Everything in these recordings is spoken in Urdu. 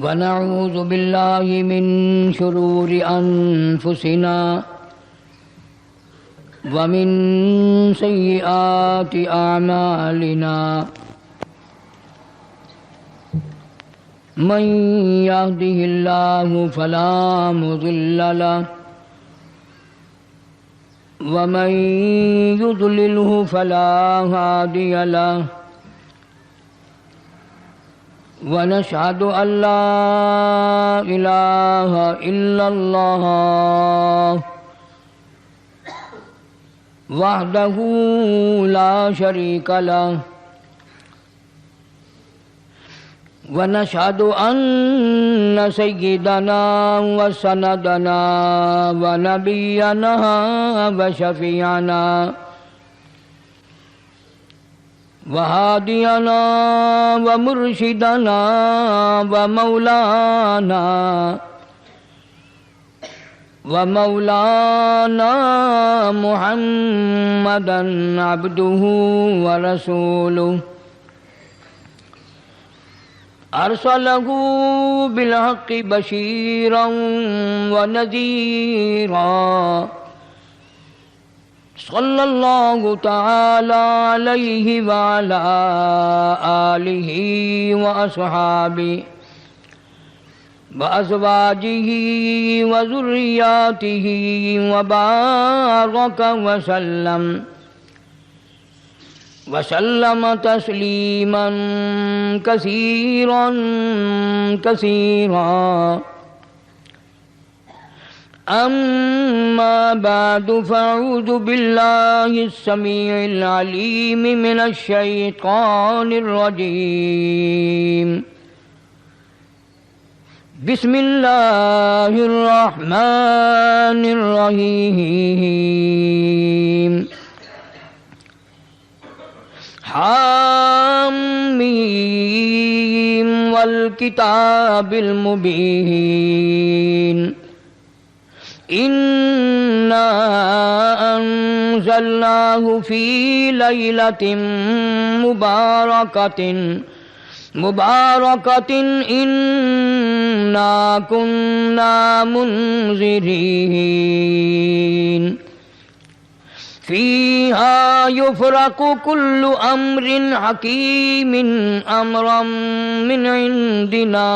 ونعوذ بالله من شرور أنفسنا ومن سيئات أعمالنا من يهده الله فلا مضل له ومن يضلله فلا هادي له ونشهد أن لا إله إلا الله وحده لا شريك له ونشهد أن سيدنا وسندنا ونبينا وشفيعنا وهادينا ومرشدنا ومولانا محمدا عبده ورسوله أرسله بالحق بشيرا ونذيرا صلى الله تعالى عليه وعلى آله وأصحابه وأزواجه وذرياته وبارك وسلم تسليما كثيرا كثيرا. أما بعد فأعوذ بالله السميع العليم من الشيطان الرجيم. بسم الله الرحمن الرحيم. حاميم والكتاب المبين. إنا أنزلناه في ليلة مباركة إنا كنا منذرين فيها يفرق كل أمر حكيم أمرا من عندنا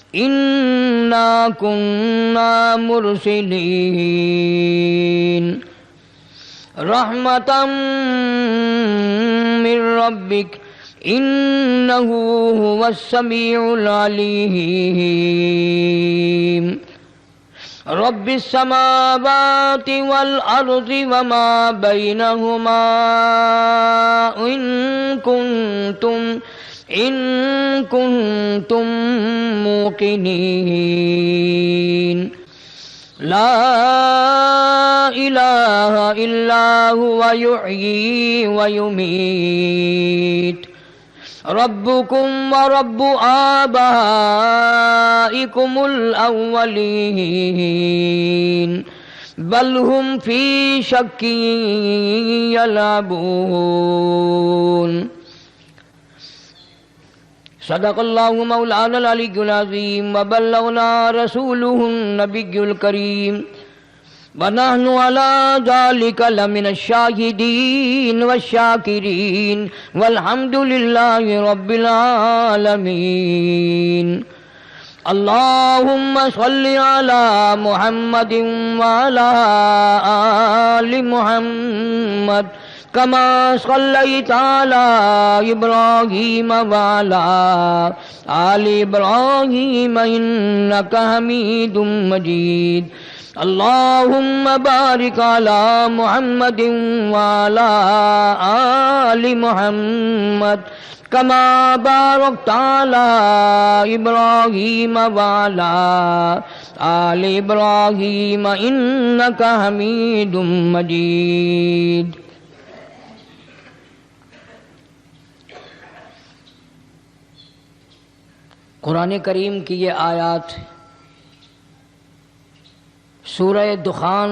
إنا كنا مرسلين رحمة من ربك إنه هو السميع العليم. رب السماوات والأرض وما بينهما إن كنتم موقنين. لا إله إلا هو يحيي ويميت. ربكم ورب آبائكم الأولين بل هم في شك يلعبون. صدق الله مولانا العلي العظيم وبلغنا رسوله النبي الكريم ونحن على ذلك لمن الشاهدين والشاكرين والحمد لله رب العالمين. اللهم صل على محمد وعلى آل محمد كما صليت على إبراهيم وعلى آل إبراهيم إنك حميد مجيد. اللهم بارك على محمد وعلى آل محمد كما باركت على إبراهيم وعلى آل إبراهيم إنك حميد مجيد. قرآن کریم کی یہ آیات سورہ دخان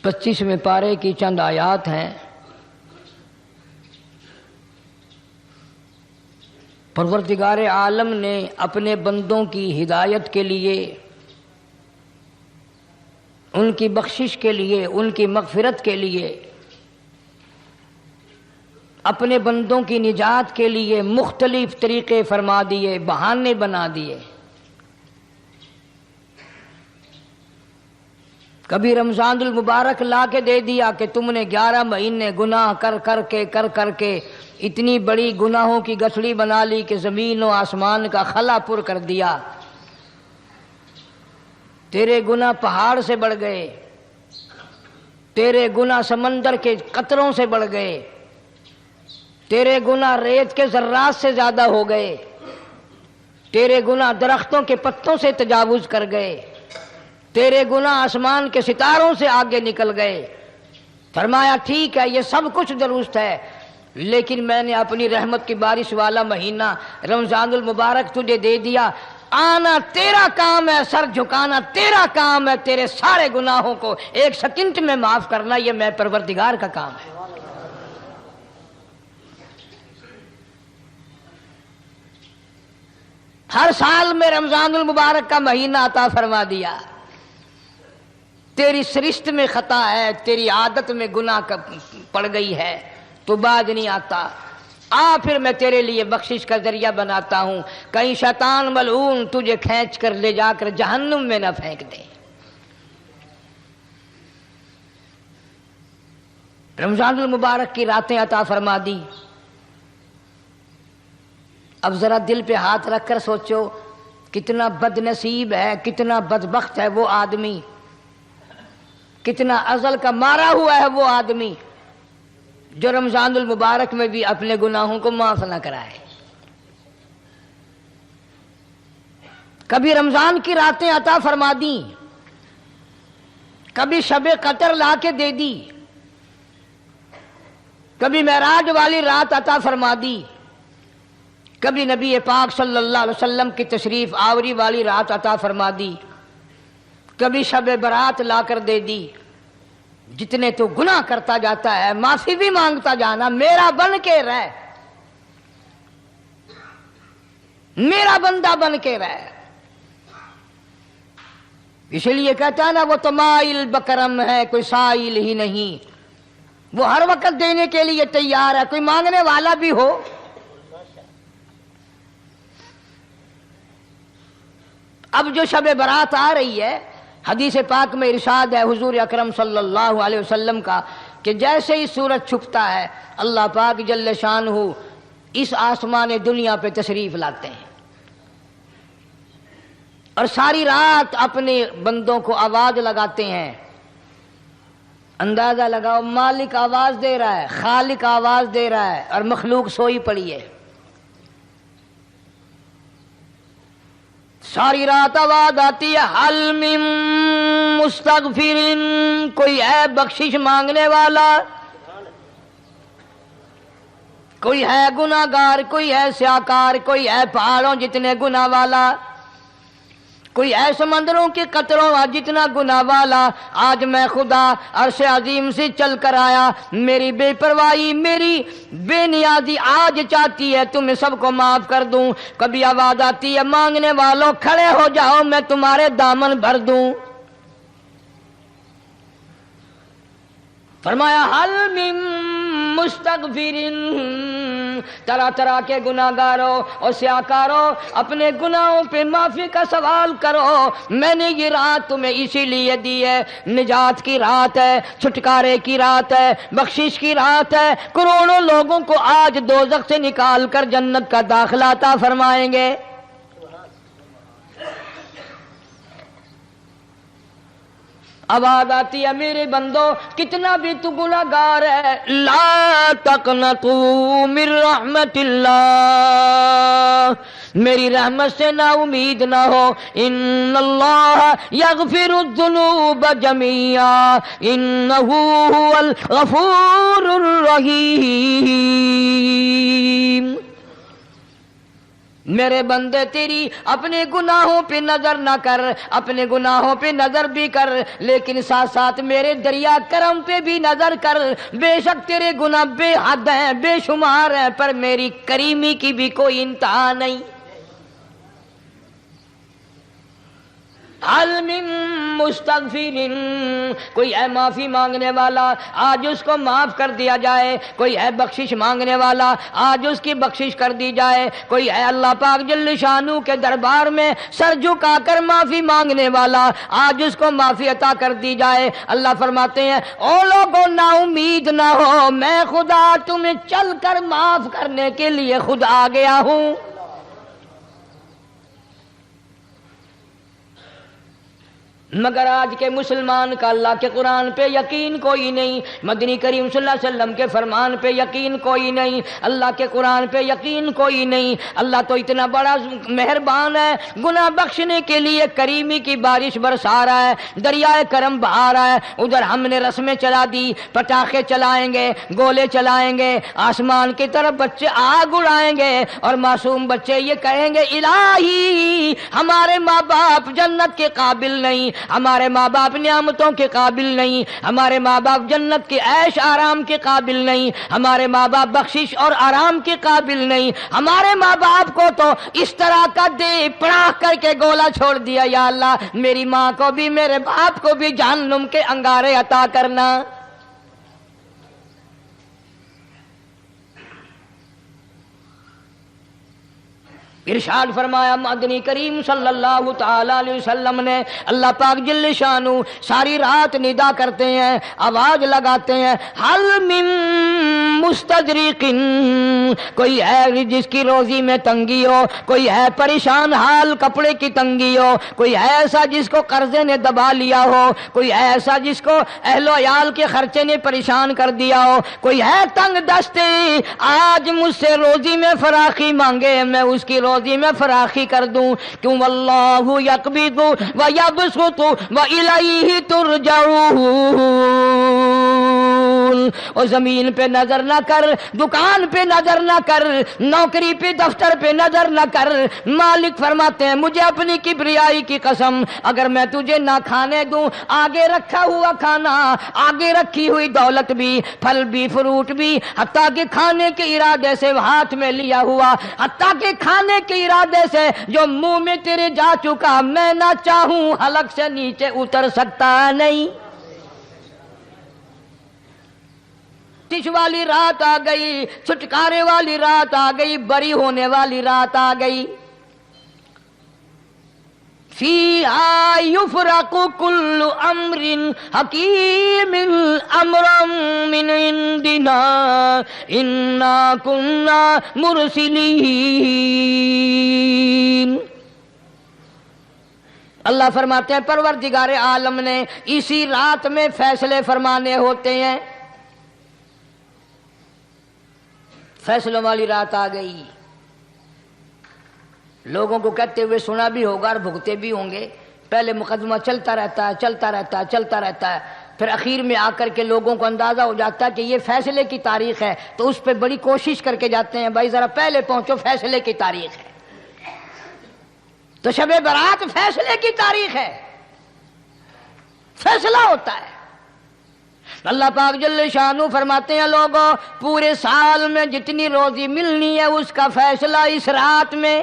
25ویں پارے کی چند آیات ہیں. پروردگار عالم نے اپنے بندوں کی ہدایت کے لیے، ان کی بخشش کے لیے، ان کی مغفرت کے لیے، اپنے بندوں کی نجات کے لیے مختلف طریقے فرما دیے، بہانے بنا دیے۔ کبھی رمضان المبارک لا کے دے دیا کہ تم نے 11 مہینے گناہ کر کے اتنی بڑی گناہوں کی گٹھڑی بنا لی کہ زمین و آسمان کا خلا پر کر دیا، تیرے گناہ پہاڑ سے بڑھ گئے، تیرے گناہ سمندر کے قطروں سے بڑھ گئے، تیرے گناہ ریت کے ذرات سے زیادہ ہو گئے، تیرے گناہ درختوں کے پتوں سے تجاوز کر گئے، تیرے گناہ آسمان کے ستاروں سے آگے نکل گئے۔ فرمایا ٹھیک ہے، یہ سب کچھ درست ہے، لیکن میں نے اپنی رحمت کی بارش والا مہینہ رمضان المبارک تجھے دے دیا، آنا تیرا کام ہے، سر جھکانا تیرا کام ہے، تیرے سارے گناہوں کو ایک سیکنڈ میں معاف کرنا یہ میں پروردگار کا کام ہے۔ ہر سال میں رمضان المبارک کا مہینہ عطا فرما دیا، تیری سرشت میں خطا ہے، تیری عادت میں گناہ پڑ گئی ہے، تو باز نہیں آتا، آ پھر میں تیرے لیے بخشش کا ذریعہ بناتا ہوں، کہیں شیطان ملعون تجھے کھینچ کر لے جا کر جہنم میں نہ پھینک دے۔ رمضان المبارک کی راتیں عطا فرما دی۔ اب ذرا دل پہ ہاتھ رکھ کر سوچو کتنا بد نصیب ہے، کتنا بدبخت ہے وہ آدمی، کتنا ازل کا مارا ہوا ہے وہ آدمی جو رمضان المبارک میں بھی اپنے گناہوں کو معاف نہ کرائے۔ کبھی رمضان کی راتیں عطا فرما دیں، کبھی شب قدر لا کے دے دی، کبھی معراج والی رات عطا فرما دی، کبھی نبی پاک صلی اللہ علیہ وسلم کی تشریف آوری والی رات عطا فرما دی، کبھی شب برات لا کر دے دی۔ جتنے تو گناہ کرتا جاتا ہے معافی بھی مانگتا جانا، میرا بن کے رہ، میرا بندہ بن کے رہ۔ اس لیے کہتا ہے نا وہ تو مائل بکرم ہے، کوئی سائل ہی نہیں، وہ ہر وقت دینے کے لیے تیار ہے، کوئی مانگنے والا بھی ہو۔ اب جو شب برات آ رہی ہے، حدیث پاک میں ارشاد ہے حضور اکرم صلی اللہ علیہ وسلم کا کہ جیسے ہی سورج چھپتا ہے اللہ پاک جل شانہ اس آسمان دنیا پہ تشریف لاتے ہیں، اور ساری رات اپنے بندوں کو آواز لگاتے ہیں۔ اندازہ لگاؤ، مالک آواز دے رہا ہے، خالق آواز دے رہا ہے، اور مخلوق سوئی پڑی ہے۔ ساری رات آواز آتی ہے حل من مستغفر، کوئی ہے بخشش مانگنے والا، کوئی ہے گناہگار، کوئی ہے سیاکار، کوئی ہے پہاڑوں جتنے گناہ والا، کوئی ہے سمندروں کے قطروں جتنا گناہ والا۔ آج میں خدا عرش عظیم سے چل کر آیا، میری بے پرواہی، میری بے نیازی آج چاہتی ہے تمہیں سب کو معاف کر دوں۔ کبھی آواز آتی ہے مانگنے والوں کھڑے ہو جاؤ، میں تمہارے دامن بھر دوں۔ فرمایا حل من مستغفرین، طرح طرح کے گناہگاروں اور سیاکاروں اپنے گناہوں پہ معافی کا سوال کرو، میں نے یہ رات تمہیں اسی لیے دی ہے، نجات کی رات ہے، چھٹکارے کی رات ہے، بخشش کی رات ہے۔ کروڑوں لوگوں کو آج دوزخ سے نکال کر جنت کا داخلہ عطا فرمائیں گے۔ آواز آتی ہے میرے بندو کتنا بھی تو گناہگار ہے، لا تقنطوا من رحمت اللہ، میری رحمت سے نا امید نہ ہو۔ ان اللہ یغفر الذنوب جميعا انہ هو الغفور الرحیم، میرے بندے تیری اپنے گناہوں پہ نظر نہ کر، اپنے گناہوں پہ نظر بھی کر، لیکن ساتھ ساتھ میرے دریا کرم پہ بھی نظر کر۔ بے شک تیرے گناہ بے حد ہیں، بے شمار ہیں، پر میری کریمی کی بھی کوئی انتہا نہیں۔ حل من مستغفر، کوئی ہے معافی مانگنے والا، آج اس کو معاف کر دیا جائے۔ کوئی ہے بخشش مانگنے والا، آج اس کی بخشش کر دی جائے۔ کوئی ہے اللہ پاک جل شانہ کے دربار میں سر جھکا کر معافی مانگنے والا، آج اس کو معافی عطا کر دی جائے۔ اللہ فرماتے ہیں او لوگوں نا امید نہ ہو، میں خدا تمہیں چل کر معاف کرنے کے لیے خود آ گیا ہوں۔ مگر آج کے مسلمان کا اللہ کے قرآن پہ یقین کوئی نہیں، مدنی کریم صلی اللہ علیہ وسلم کے فرمان پہ یقین کوئی نہیں، اللہ کے قرآن پہ یقین کوئی نہیں۔ اللہ تو اتنا بڑا مہربان ہے، گناہ بخشنے کے لیے کریمی کی بارش برسا رہا ہے، دریائے کرم بہا رہا ہے۔ ادھر ہم نے رسمیں چلا دی، پٹاخے چلائیں گے، گولے چلائیں گے، آسمان کی طرف بچے آگ اڑائیں گے، اور معصوم بچے یہ کہیں گے الہی ہمارے ماں باپ جنت کے قابل نہیں، ہمارے ماں باپ نعمتوں کے قابل نہیں، ہمارے ماں باپ جنت کے عیش آرام کے قابل نہیں، ہمارے ماں باپ بخشش اور آرام کے قابل نہیں، ہمارے ماں باپ کو تو اس طرح کا دے پڑاخ کر کے گولا چھوڑ دیا۔ یا اللہ میری ماں کو بھی میرے باپ کو بھی جہنم کے انگارے عطا کرنا۔ ارشاد فرمایا مدنی کریم صلی اللہ تعالی علیہ وسلم نے، اللہ پاک جل شانہ ساری رات ندا کرتے ہیں، آواز لگاتے ہیں حل من مستدرک، کوئی ہے جس کی روزی میں تنگی ہو، کوئی ہے پریشان حال کپڑے کی تنگی ہو، کوئی ہے ایسا جس کو قرضے نے دبا لیا ہو، کوئی ہے ایسا جس کو اہل و عیال کے خرچے نے پریشان کر دیا ہو، کوئی ہے تنگ دستے آج مجھ سے روزی میں فراخی مانگے، میں اس کی روزی میں فراخی کر دوں۔ کیوں واللہ یقبض ویبسط والیہ ترجعون۔ اور زمین پہ نظر نہ کر، دکان پہ نظر نہ کر، نوکری پہ دفتر پہ نظر نہ کر۔ مالک فرماتے ہیں مجھے اپنی کبریائی کی قسم، اگر میں تجھے نہ کھانے دوں، آگے رکھا ہوا کھانا، آگے رکھی ہوئی دولت بھی، پھل بھی، فروٹ بھی، حتیٰ کہ کھانے کے ارادے سے ہاتھ میں لیا ہوا، حتیٰ کہ کھانے کے ارادے سے جو منہ میں تیرے جا چکا، میں نہ چاہوں حلق سے نیچے اتر سکتا نہیں۔ تش والی رات آ گئی، چھٹکارے والی رات آ گئی، بری ہونے والی رات آ گئی۔ فیہا یفرق کل امر حکیم امرا من عندنا انا کنا مرسلین۔ اللہ فرماتے ہیں پروردگار عالم نے اسی رات میں فیصلے فرمانے ہوتے ہیں۔ فیصلوں والی رات آ گئی، لوگوں کو کہتے ہوئے سنا بھی ہوگا اور بھگتے بھی ہوں گے۔ پہلے مقدمہ چلتا رہتا ہے، چلتا رہتا ہے، چلتا رہتا ہے، پھر اخیر میں آ کر کے لوگوں کو اندازہ ہو جاتا ہے کہ یہ فیصلے کی تاریخ ہے، تو اس پہ بڑی کوشش کر کے جاتے ہیں بھائی ذرا پہلے پہنچو، فیصلے کی تاریخ ہے۔ تو شب برات فیصلے کی تاریخ ہے، فیصلہ ہوتا ہے۔ اللہ پاک جل شانہ فرماتے ہیں لوگوں پورے سال میں جتنی روزی ملنی ہے اس کا فیصلہ اس رات میں۔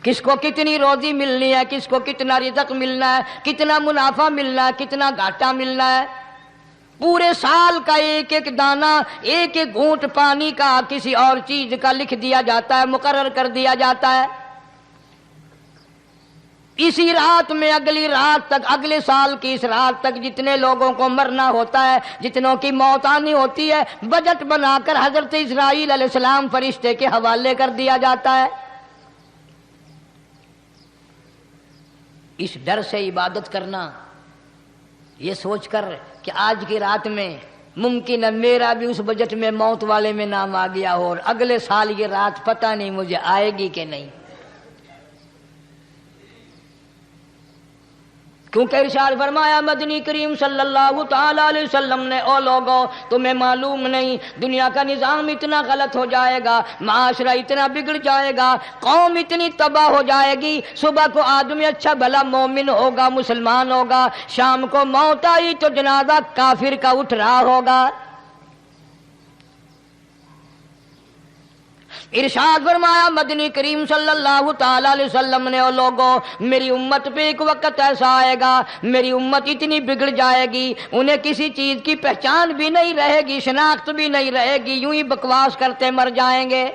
کس کو کتنی روزی ملنی ہے، کس کو کتنا رزق ملنا ہے، کتنا منافع ملنا ہے، کتنا گھاٹا ملنا ہے، پورے سال کا ایک ایک دانہ، ایک ایک گھونٹ پانی کا، کسی اور چیز کا لکھ دیا جاتا ہے، مقرر کر دیا جاتا ہے۔ اسی رات میں اگلی رات تک، اگلے سال کی اس رات تک جتنے لوگوں کو مرنا ہوتا ہے، جتنوں کی موت آنی ہوتی ہے، بجٹ بنا کر حضرت اسرائیل علیہ السلام فرشتے کے حوالے کر دیا جاتا ہے۔ اس ڈر سے عبادت کرنا، یہ سوچ کر کہ آج کی رات میں ممکن ہے میرا بھی اس بجٹ میں موت والے میں نام آ گیا ہو، اور اگلے سال یہ رات پتہ نہیں مجھے آئے گی کہ نہیں۔ کیونکہ ارشاد فرمایا مدنی کریم صلی اللہ تعالی علیہ وسلم نے، او لوگوں تمہیں معلوم نہیں دنیا کا نظام اتنا غلط ہو جائے گا، معاشرہ اتنا بگڑ جائے گا، قوم اتنی تباہ ہو جائے گی، صبح کو آدمی اچھا بھلا مومن ہوگا، مسلمان ہوگا، شام کو موت آئی تو جنازہ کافر کا اٹھ رہا ہوگا۔ ارشاد فرمایا مدنی کریم صلی اللہ تعالی علیہ وسلم نے، او لوگوں میری امت پہ ایک وقت ایسا آئے گا، میری امت اتنی بگڑ جائے گی، انہیں کسی چیز کی پہچان بھی نہیں رہے گی، شناخت بھی نہیں رہے گی، یوں ہی بکواس کرتے مر جائیں گے۔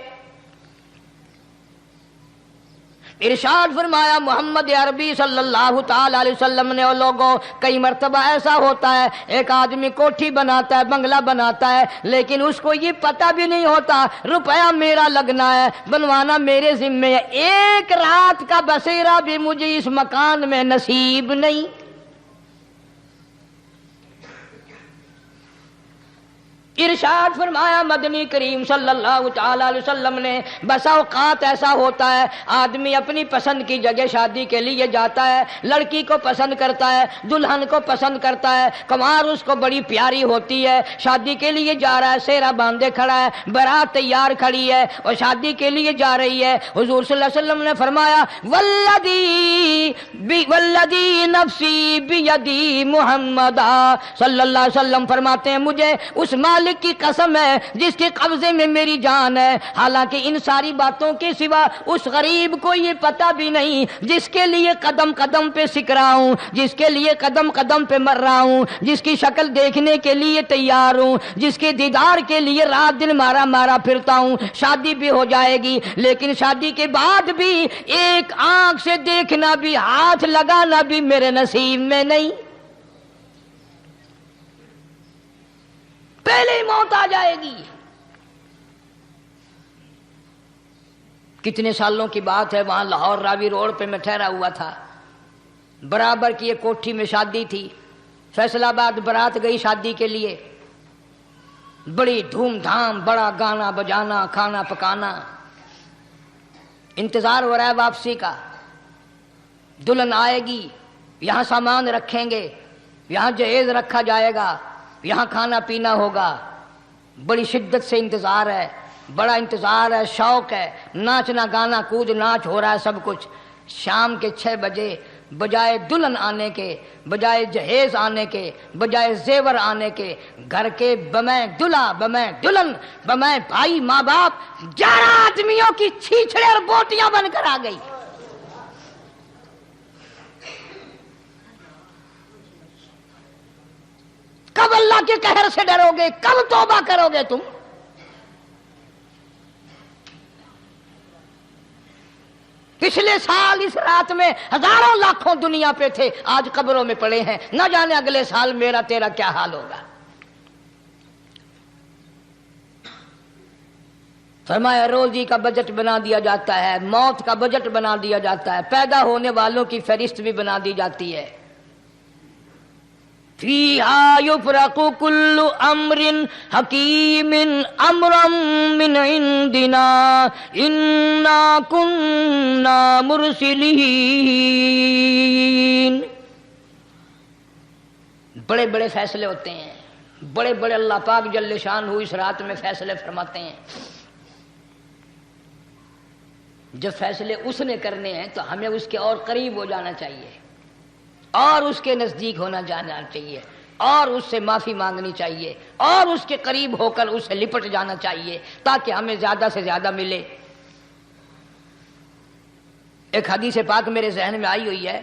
ارشاد فرمایا محمد عربی صلی اللہ تعالی علیہ وسلم نے، او لوگوں کئی مرتبہ ایسا ہوتا ہے ایک آدمی کوٹھی بناتا ہے، بنگلہ بناتا ہے، لیکن اس کو یہ پتہ بھی نہیں ہوتا روپیہ میرا لگنا ہے، بنوانا میرے ذمے ہے، ایک رات کا بسیرا بھی مجھے اس مکان میں نصیب نہیں۔ ارشاد فرمایا مدنی کریم صلی اللہ تعالی علیہ وسلم نے، بسا اوقات ایسا ہوتا ہے آدمی اپنی پسند کی جگہ شادی کے لیے جاتا ہے، لڑکی کو پسند کرتا ہے، دلہن کو پسند کرتا ہے، کمار اس کو بڑی پیاری ہوتی ہے، شادی کے لیے جا رہا ہے، سہرا باندھے کھڑا ہے، بارات تیار کھڑی ہے اور شادی کے لیے جا رہی ہے۔ حضور صلی اللہ علیہ وسلم نے فرمایا والذی نفسی بیدی محمد صلی اللہ علیہ وسلم فرماتے ہیں مجھے اس مالک کی قسم ہے جس کے قبضے میں میری جان ہے، حالانکہ ان ساری باتوں کے سوا اس غریب کو یہ پتہ بھی نہیں جس کے لیے قدم قدم پہ سکھ رہا ہوں، جس کے لیے قدم قدم پہ مر رہا ہوں، جس کی شکل دیکھنے کے لیے تیار ہوں، جس کے دیدار کے لیے رات دن مارا مارا پھرتا ہوں۔ شادی بھی ہو جائے گی لیکن شادی کے بعد بھی ایک آنکھ سے دیکھنا بھی، ہاتھ لگانا بھی میرے نصیب میں نہیں، پہلے ہی موت آ جائے گی۔ کتنے سالوں کی بات ہے، وہاں لاہور راوی روڈ پہ میں ٹھہرا ہوا تھا، برابر کی ایک کوٹھی میں شادی تھی، فیصل آباد برات گئی شادی کے لیے، بڑی دھوم دھام، بڑا گانا بجانا، کھانا پکانا، انتظار ہو رہا ہے واپسی کا، دلہن آئے گی، یہاں سامان رکھیں گے، یہاں جہیز رکھا جائے گا، یہاں کھانا پینا ہوگا، بڑی شدت سے انتظار ہے، بڑا انتظار ہے، شوق ہے، ناچنا گانا کود ناچ ہو رہا ہے سب کچھ۔ شام کے 6 بجے بجائے دلہن آنے کے، بجائے جہیز آنے کے، بجائے زیور آنے کے، گھر کے بمیں دلہا بمیں دلہن بمیں بھائی ماں باپ 11 آدمیوں کی چھیچڑے اور بوٹیاں بن کر آ گئی۔ کب اللہ کے قہر سے ڈرو گے؟ کب توبہ کرو گے تم؟ پچھلے سال اس رات میں ہزاروں لاکھوں دنیا پہ تھے، آج قبروں میں پڑے ہیں، نہ جانے اگلے سال میرا تیرا کیا حال ہوگا۔ فرمایا روزی کا بجٹ بنا دیا جاتا ہے، موت کا بجٹ بنا دیا جاتا ہے، پیدا ہونے والوں کی فہرست بھی بنا دی جاتی ہے۔ فیہا یفرق کل امر حکیم امرا من عندنا انا کننا مرسلین۔ بڑے بڑے فیصلے ہوتے ہیں، بڑے بڑے اللہ پاک جل شان اس رات میں فیصلے فرماتے ہیں۔ جب فیصلے اس نے کرنے ہیں تو ہمیں اس کے اور قریب ہو جانا چاہیے، اور اس کے نزدیک ہونا جانا چاہیے، اور اس سے معافی مانگنی چاہیے، اور اس کے قریب ہو کر اس سے لپٹ جانا چاہیے تاکہ ہمیں زیادہ سے زیادہ ملے۔ ایک حدیث پاک میرے ذہن میں آئی ہوئی ہے،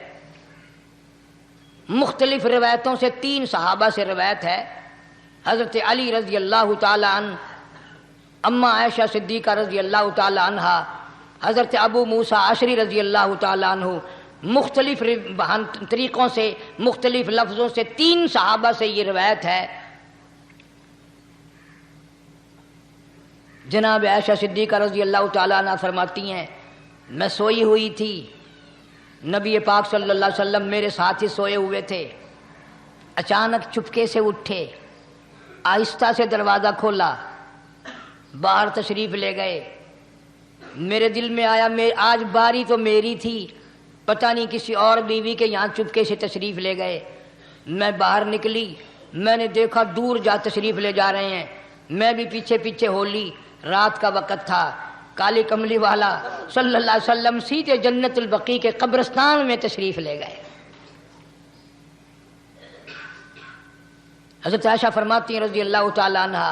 مختلف روایتوں سے 3 صحابہ سے روایت ہے، حضرت علی رضی اللہ تعالی عنہ، اماں عائشہ صدیقہ رضی اللہ تعالی عنہا، حضرت ابو موسیٰ اشعری رضی اللہ تعالی عنہ، مختلف طریقوں سے مختلف لفظوں سے 3 صحابہ سے یہ روایت ہے۔ جناب عائشہ صدیقہ رضی اللہ تعالیٰ عنہ فرماتی ہیں میں سوئی ہوئی تھی، نبی پاک صلی اللہ علیہ وسلم میرے ساتھ ہی سوئے ہوئے تھے، اچانک چپکے سے اٹھے، آہستہ سے دروازہ کھولا، باہر تشریف لے گئے۔ میرے دل میں آیا آج باری تو میری تھی، پتہ نہیں کسی اور بیوی کے یہاں چپکے سے تشریف لے گئے۔ میں باہر نکلی، میں نے دیکھا دور جا تشریف لے جا رہے ہیں، میں بھی پیچھے پیچھے ہو لی۔ رات کا وقت تھا، کالی کملی والا صلی اللہ علیہ وسلم سیدھے جنت البقیع کے قبرستان میں تشریف لے گئے۔ حضرت عائشہ فرماتی ہیں رضی اللہ تعالی عنہ،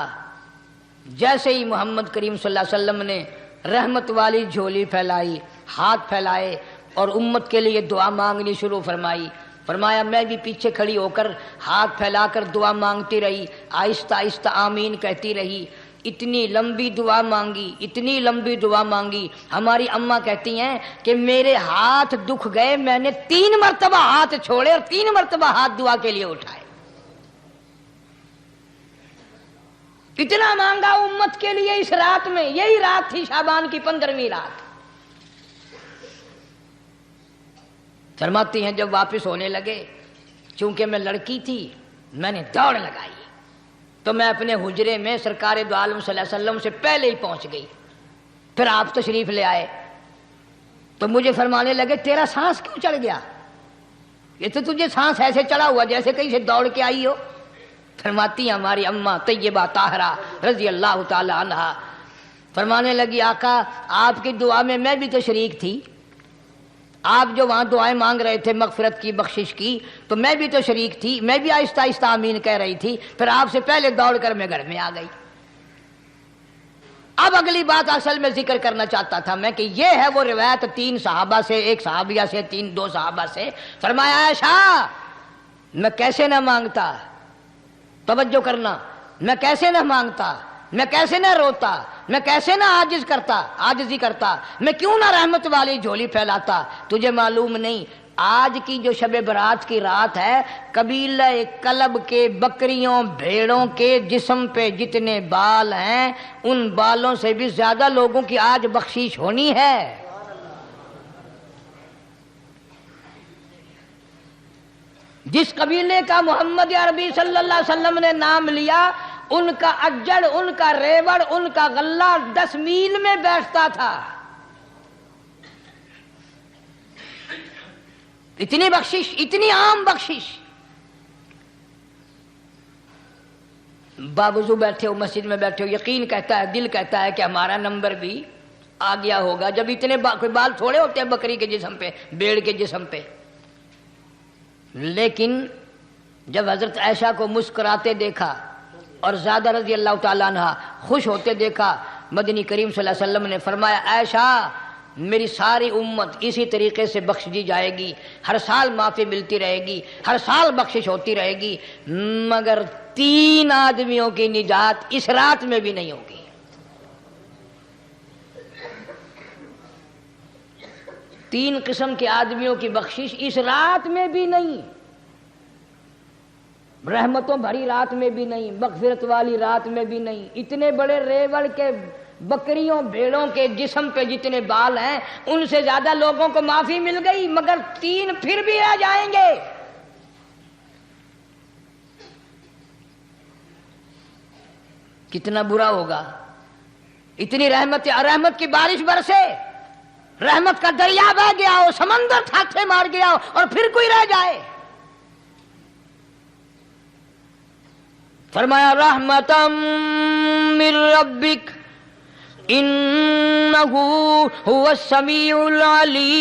جیسے ہی محمد کریم صلی اللہ علیہ وسلم نے رحمت والی جھولی پھیلائی، ہاتھ پھیلائے اور امت کے لیے دعا مانگنی شروع فرمائی، فرمایا میں بھی پیچھے کھڑی ہو کر ہاتھ پھیلا کر دعا مانگتی رہی، آہستہ آہستہ آمین کہتی رہی۔ اتنی لمبی دعا مانگی، اتنی لمبی دعا مانگی، ہماری اماں کہتی ہیں کہ میرے ہاتھ دکھ گئے، میں نے 3 مرتبہ ہاتھ چھوڑے اور 3 مرتبہ ہاتھ دعا کے لیے اٹھائے۔ اتنا مانگا امت کے لیے اس رات میں، یہی رات تھی شعبان کی 15ویں رات۔ فرماتی ہیں جب واپس ہونے لگے، چونکہ میں لڑکی تھی میں نے دوڑ لگائی تو میں اپنے حجرے میں سرکار دو عالم صلی اللہ علیہ وسلم سے پہلے ہی پہنچ گئی۔ پھر آپ تشریف لے آئے تو مجھے فرمانے لگے تیرا سانس کیوں چڑھ گیا؟ یہ تو تجھے سانس ایسے چڑھا ہوا جیسے کہیں سے دوڑ کے آئی ہو۔ فرماتی ہیں ہماری اماں طیبہ طاہرہ رضی اللہ تعالی عنہا، فرمانے لگی آقا آپ کی دعا میں میں بھی تو شریک تھی، آپ جو وہاں دعائیں مانگ رہے تھے مغفرت کی، بخشش کی، تو میں بھی تو شریک تھی، میں بھی آہستہ آہستہ آمین کہہ رہی تھی، پھر آپ سے پہلے دوڑ کر میں گھر میں آ گئی۔ اب اگلی بات اصل میں ذکر کرنا چاہتا تھا میں کہ یہ ہے وہ روایت 3 صحابہ سے، 1 صحابیہ سے، 2 صحابہ سے۔ فرمایا عائشہ میں کیسے نہ مانگتا، توجہ کرنا، میں کیسے نہ مانگتا، میں کیسے نہ روتا، میں کیسے نہ عاجزی کرتا، میں کیوں نہ رحمت والی جھولی پھیلاتا۔ تجھے معلوم نہیں آج کی جو شب برات کی رات ہے، قبیلہ کلب کے بکریوں بھیڑوں کے جسم پہ جتنے بال ہیں ان بالوں سے بھی زیادہ لوگوں کی آج بخشش ہونی ہے۔ جس قبیلے کا محمد عربی صلی اللہ علیہ وسلم نے نام لیا، ان کا اجڑ، ان کا ریوڑ، ان کا غلہ 10 میل میں بیٹھتا تھا۔ اتنی بخشش، اتنی عام بخشش۔ باوضو بیٹھے ہو، مسجد میں بیٹھے ہو، یقین کہتا ہے، دل کہتا ہے کہ ہمارا نمبر بھی آ گیا ہوگا، جب اتنے کوئی بال تھوڑے ہوتے ہیں بکری کے جسم پہ، بھیڑ کے جسم پہ۔ لیکن جب حضرت عائشہ کو مسکراتے دیکھا اور زیادہ رضی اللہ تعالیٰ عنہ خوش ہوتے دیکھا، مدنی کریم صلی اللہ علیہ وسلم نے فرمایا عائشہ میری ساری امت اسی طریقے سے بخش دی جائے گی، ہر سال معافی ملتی رہے گی، ہر سال بخشش ہوتی رہے گی، مگر 3 آدمیوں کی نجات اس رات میں بھی نہیں ہوگی۔ 3 قسم کے آدمیوں کی بخشش اس رات میں بھی نہیں، رحمتوں بھری رات میں بھی نہیں، مغفرت والی رات میں بھی نہیں۔ اتنے بڑے ریوڑ کے بکریوں بھیڑوں کے جسم پہ جتنے بال ہیں ان سے زیادہ لوگوں کو معافی مل گئی، مگر 3 پھر بھی رہ جائیں گے۔ کتنا برا ہوگا، اتنی رحمت کی بارش برسے، رحمت کا دریا بہ گیا ہو، سمندر تھاکے مار گیا ہو اور پھر کوئی رہ جائے۔ فرمایا رحمتا من ربک انہ هو السمیع العلیم۔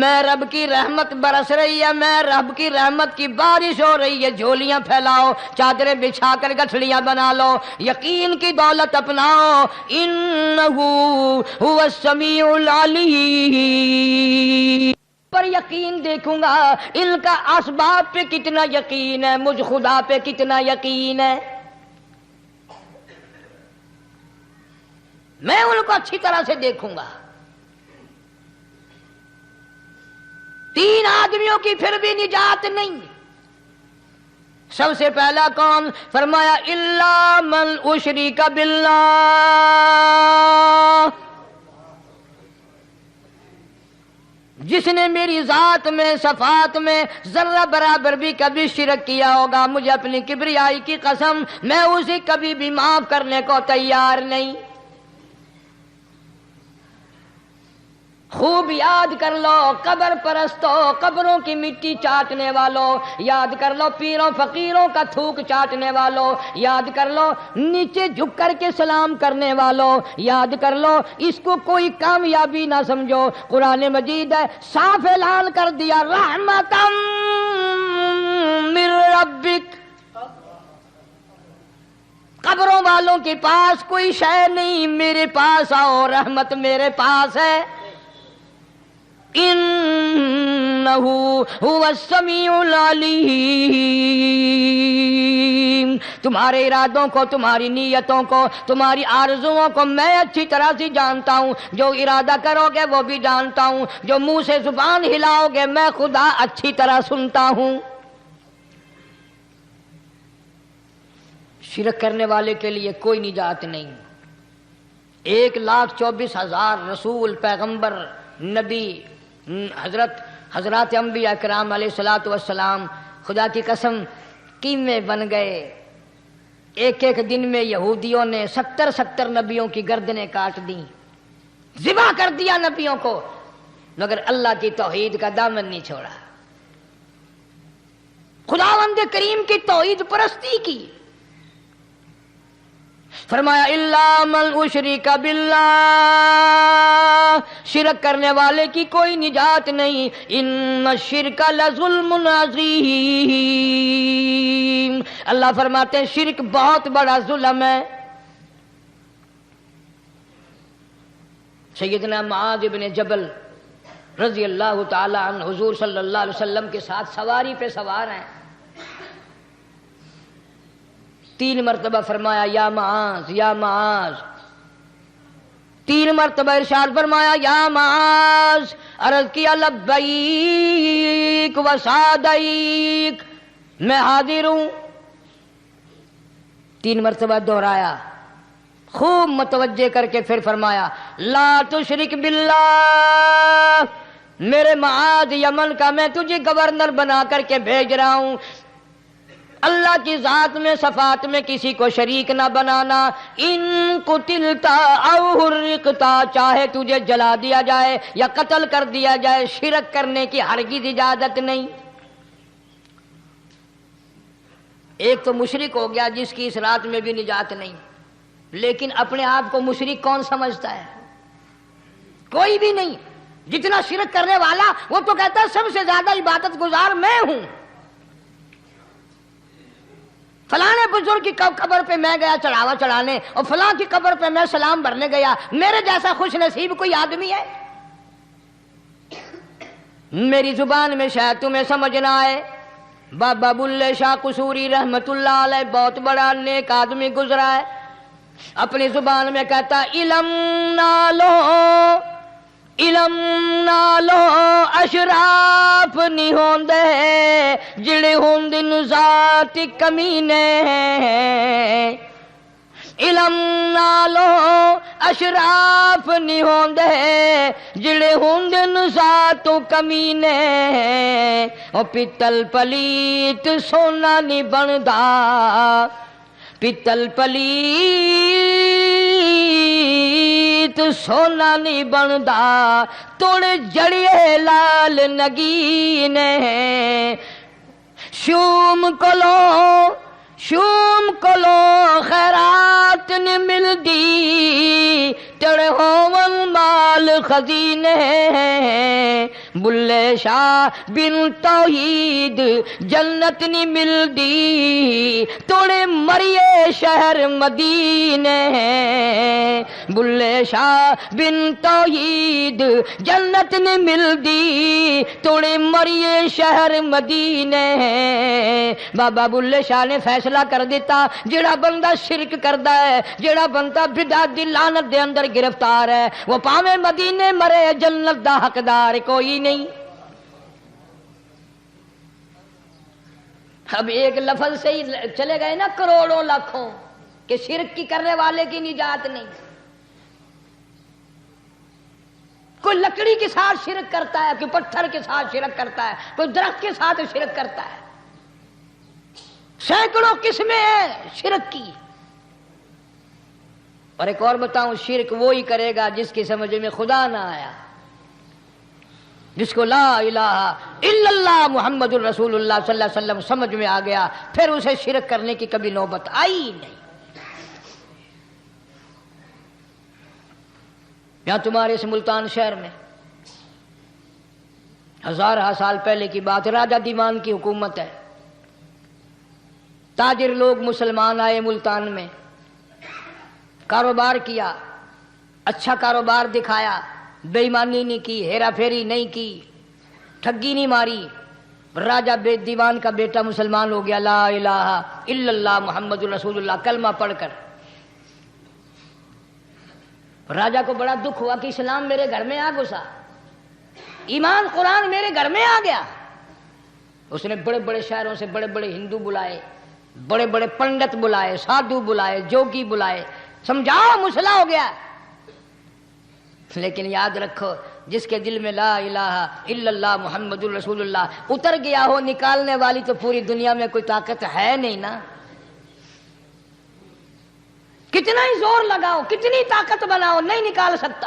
میں رب کی رحمت برس رہی ہے، میں رب کی رحمت کی بارش ہو رہی ہے، جھولیاں پھیلاؤ، چادریں بچھا کر گٹھڑیاں بنا لو، یقین کی دولت اپناؤ، انہ هو السمیع العلیم۔ پر یقین دیکھوں گا ان کا اسباب پہ کتنا یقین ہے، مجھ خدا پہ کتنا یقین ہے، میں ان کو اچھی طرح سے دیکھوں گا۔ 3 آدمیوں کی پھر بھی نجات نہیں۔ سب سے پہلا کون؟ فرمایا الا من اشرک باللہ، جس نے میری ذات میں صفات میں ذرہ برابر بھی کبھی شرک کیا ہوگا، مجھے اپنی کبریائی کی قسم میں اسے کبھی بھی معاف کرنے کو تیار نہیں۔ خوب یاد کر لو قبر پرستوں، قبروں کی مٹی چاٹنے والوں، یاد کر لو پیروں فقیروں کا تھوک چاٹنے والوں، یاد کر لو نیچے جھک کر کے سلام کرنے والوں، یاد کر لو اس کو کوئی کامیابی نہ سمجھو۔ قرآن مجید ہے صاف اعلان کر دیا رحمتاً من ربک، قبروں والوں کے پاس کوئی شے نہیں، میرے پاس آؤ، رحمت میرے پاس ہے۔ انہ هو السمیع العلیم، تمہارے ارادوں کو، تمہاری نیتوں کو، تمہاری آرزوؤں کو میں اچھی طرح سے جانتا ہوں، جو ارادہ کرو گے وہ بھی جانتا ہوں، جو منہ سے زبان ہلاؤ گے میں خدا اچھی طرح سنتا ہوں۔ شرک کرنے والے کے لیے کوئی نجات نہیں۔ 1,24,000 رسول، پیغمبر، نبی، حضرات انبیاء کرام علیہ الصلوۃ والسلام خدا کی قسم قیمے بن گئے۔ ایک ایک دن میں یہودیوں نے 70 نبیوں کی گردنیں کاٹ دیں، ذبح کر دیا نبیوں کو، مگر اللہ کی توحید کا دامن نہیں چھوڑا، خداوند کریم کی توحید پرستی کی۔ فرمایا الا من اشرک باللہ، شرک کرنے والے کی کوئی نجات نہیں، ان الشرک لظلم عظیم، اللہ فرماتے ہیں شرک بہت بڑا ظلم ہے۔ سیدنا معاذ بن جبل رضی اللہ تعالی عنہ حضور صلی اللہ علیہ وسلم کے ساتھ سواری پہ سوار ہیں، 3 مرتبہ فرمایا یا معاذ یا معاذ، 3 مرتبہ ارشاد فرمایا یا معاذ، عرض کیا لبیک و سعدیک، میں حاضر ہوں، 3 مرتبہ دہرایا، خوب متوجہ کر کے پھر فرمایا لا تشرک باللہ، میرے معاذ یمن کا میں تجھے گورنر بنا کر کے بھیج رہا ہوں، اللہ کی ذات میں صفات میں کسی کو شریک نہ بنانا، ان قتلتا او حرقتا، چاہے تجھے جلا دیا جائے یا قتل کر دیا جائے، شرک کرنے کی ہرگز اجازت نہیں۔ ایک تو مشرک ہو گیا جس کی اس رات میں بھی نجات نہیں، لیکن اپنے آپ کو مشرک کون سمجھتا ہے؟ کوئی بھی نہیں۔ جتنا شرک کرنے والا وہ تو کہتا ہے سب سے زیادہ عبادت گزار میں ہوں، فلاں بزرگ کی قبر پہ میں گیا چڑھاوا چڑھانے، اور فلاں کی قبر پہ میں سلام بھرنے گیا، میرے جیسا خوش نصیب کوئی آدمی ہے؟ میری زبان میں شاید تمہیں سمجھ نہ آئے، بابا بلے شاہ قصوری رحمت اللہ علیہ بہت بڑا نیک آدمی گزرا ہے، اپنی زبان میں کہتا علم نالو علم نالو اشراف نہیں ہوندے جڑے ہوندن ذات کمینے، علم نالو اشراف نہیں ہوندے جڑے ہوندن ذات کمینے، او پتل پلیت سونا نہیں بندا، پتل پلیت سونا نہیں بندا، توڑ جڑیے لال نگینے، شوم کلو خیرات نہیں ملدی، تڑے ہون مال خزینے، بلے شاہ بن توحید جنت نہیں ملدی، توڑے مریے شہر مدینے، بلے شاہ بن توحید جنت نہیں ملدی، توڑے مریے شہر مدینے۔ بابا بلے شاہ نے فیصلہ کر دیتا جڑا بندہ شرک کردا ہے، جڑا بندہ بدعت دی لعنت دے اندر گرفتار ہے، وہ پاویں مدینے مرے جنت دا حقدار کوئی نہیں۔ اب ایک لفظ سے ہی چلے گئے نا کروڑوں لاکھوں کہ شرک کی کرنے والے کی نجات نہیں۔ کوئی لکڑی کے ساتھ شرک کرتا ہے، کوئی پتھر کے ساتھ شرک کرتا ہے، کوئی درخت کے ساتھ شرک کرتا ہے، سینکڑوں قسمیں ہیں شرک کی۔ اور ایک اور بتاؤں، شرک وہی کرے گا جس کی سمجھ میں خدا نہ آیا، جس کو لا الہ الا اللہ محمد الرسول اللہ صلی اللہ علیہ وسلم سمجھ میں آ گیا، پھر اسے شرک کرنے کی کبھی نوبت آئی نہیں۔ یہاں تمہارے اس ملتان شہر میں ہزارہ سال پہلے کی بات، راجہ دیوان کی حکومت ہے، تاجر لوگ مسلمان آئے ملتان میں، کاروبار کیا، اچھا کاروبار دکھایا، بے ایمانی نہیں کی، ہیرا پھیری نہیں کی، ٹھگی نہیں ماری۔ راجہ دیوان کا بیٹا مسلمان ہو گیا، لا الہ الا اللہ محمد الرسول اللہ کلمہ پڑھ کر۔ راجہ کو بڑا دکھ ہوا کہ اسلام میرے گھر میں آ گھسا، ایمان قرآن میرے گھر میں آ گیا۔ اس نے بڑے بڑے شہروں سے بڑے بڑے ہندو بلائے، بڑے بڑے پنڈت بلائے، سادھو بلائے، جوگی بلائے، سمجھاؤ مسئلہ ہو گیا۔ لیکن یاد رکھو، جس کے دل میں لا الہ الا اللہ محمد الرسول اللہ اتر گیا ہو، نکالنے والی تو پوری دنیا میں کوئی طاقت ہے نہیں نا۔ کتنا ہی زور لگاؤ، کتنی طاقت بناؤ، نہیں نکال سکتا۔